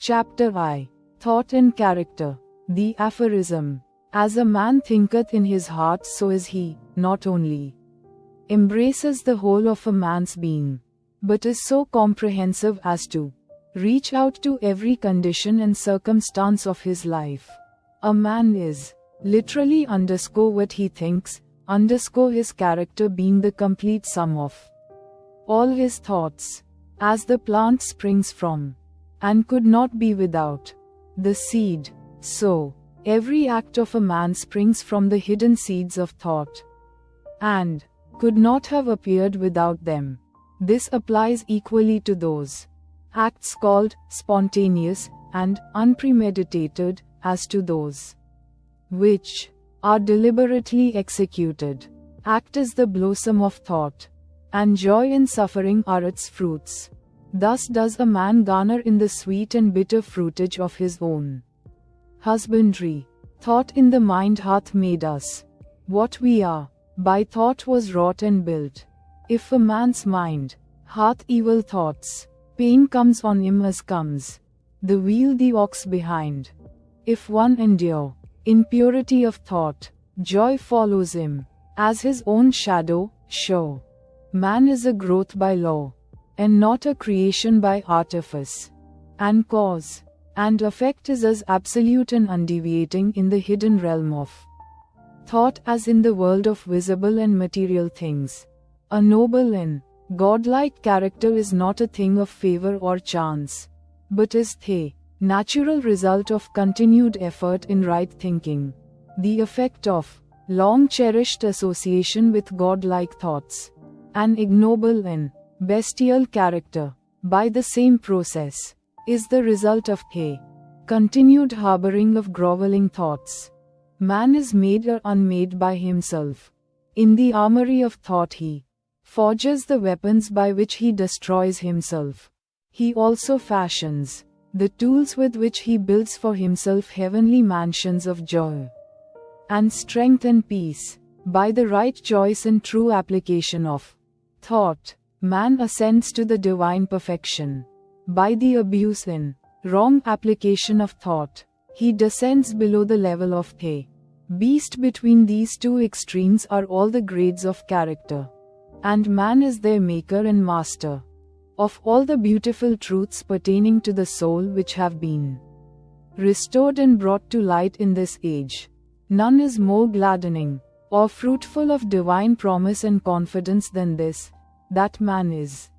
Chapter I. Thought and Character. The aphorism. As a man thinketh in his heart, so is he, not only embraces the whole of a man's being, but is so comprehensive as to reach out to every condition and circumstance of his life. A man is literally what he thinks, his character being the complete sum of all his thoughts. As the plant springs from, and could not be without, the seed, so every act of a man springs from the hidden seeds of thought, and could not have appeared without them. This applies equally to those acts called spontaneous and unpremeditated, as to those which are deliberately executed. Act is the blossom of thought, and joy and suffering are its fruits. Thus does a man garner in the sweet and bitter fruitage of his own husbandry. Thought in the mind hath made us what we are, by thought was wrought and built. If a man's mind hath evil thoughts, pain comes on him as comes the wheel the ox behind. If one endure in purity of thought, joy follows him, as his own shadow, show. Man is a growth by law, and not a creation by artifice. And cause and effect is as absolute and undeviating in the hidden realm of thought as in the world of visible and material things. A noble and godlike character is not a thing of favor or chance, but is the natural result of continued effort in right thinking, the effect of long-cherished association with godlike thoughts. An ignoble and bestial character, by the same process, is the result of a continued harboring of groveling thoughts. Man is made or unmade by himself. In the armory of thought he forges the weapons by which he destroys himself. He also fashions the tools with which he builds for himself heavenly mansions of joy and strength and peace. By the right choice and true application of thought, man ascends to the divine perfection. By the abuse and wrong application of thought, he descends below the level of the beast. Between these two extremes are all the grades of character, and man is their maker and master of all the beautiful truths pertaining to the soul which have been restored and brought to light in this age. None is more gladdening or fruitful of divine promise and confidence than this, that man is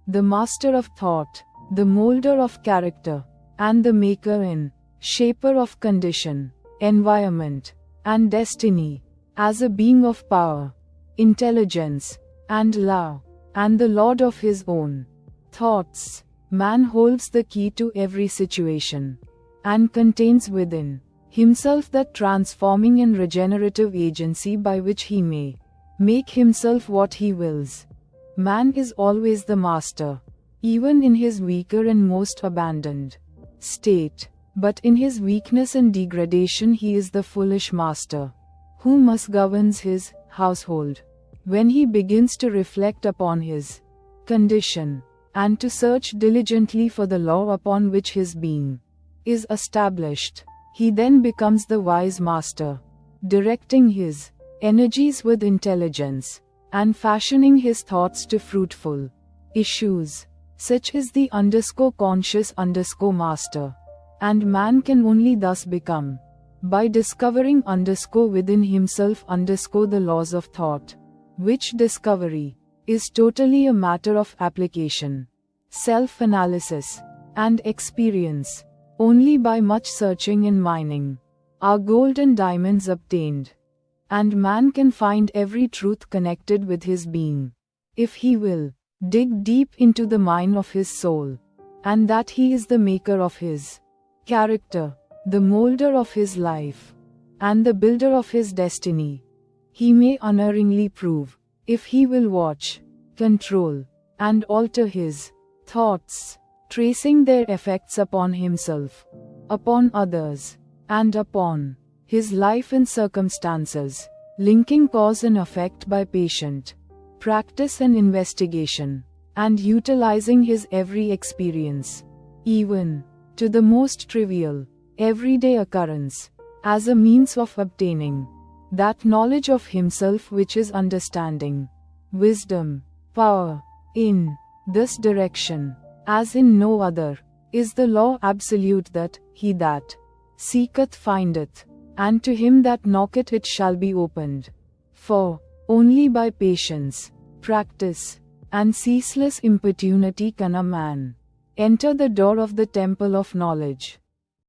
the master of thought, the molder of character, and the maker and shaper of condition, environment, and destiny. As a being of power, intelligence, and love, and the lord of his own thoughts, man holds the key to every situation, and contains within himself that transforming and regenerative agency by which he may make himself what he wills. Man is always the master, even in his weaker and most abandoned state, but in his weakness and degradation he is the foolish master, who must govern his household. When he begins to reflect upon his condition, and to search diligently for the law upon which his being is established, he then becomes the wise master, directing his energies with intelligence, and fashioning his thoughts to fruitful issues. Such is the conscious master. And man can only thus become, by discovering within himself the laws of thought, which discovery is totally a matter of application, self-analysis, and experience. Only by much searching and mining are gold and diamonds obtained, and man can find every truth connected with his being, if he will dig deep into the mine of his soul, and that he is the maker of his character, the molder of his life, and the builder of his destiny. He may unerringly prove, if he will watch, control, and alter his thoughts, tracing their effects upon himself, upon others, and upon his life and circumstances, linking cause and effect by patient practice and investigation, and utilizing his every experience, even to the most trivial, everyday occurrence, as a means of obtaining that knowledge of himself which is understanding, wisdom, power. In this direction, as in no other, is the law absolute that he that seeketh findeth, and to him that knocketh it shall be opened. For only by patience, practice, and ceaseless importunity can a man enter the door of the temple of knowledge.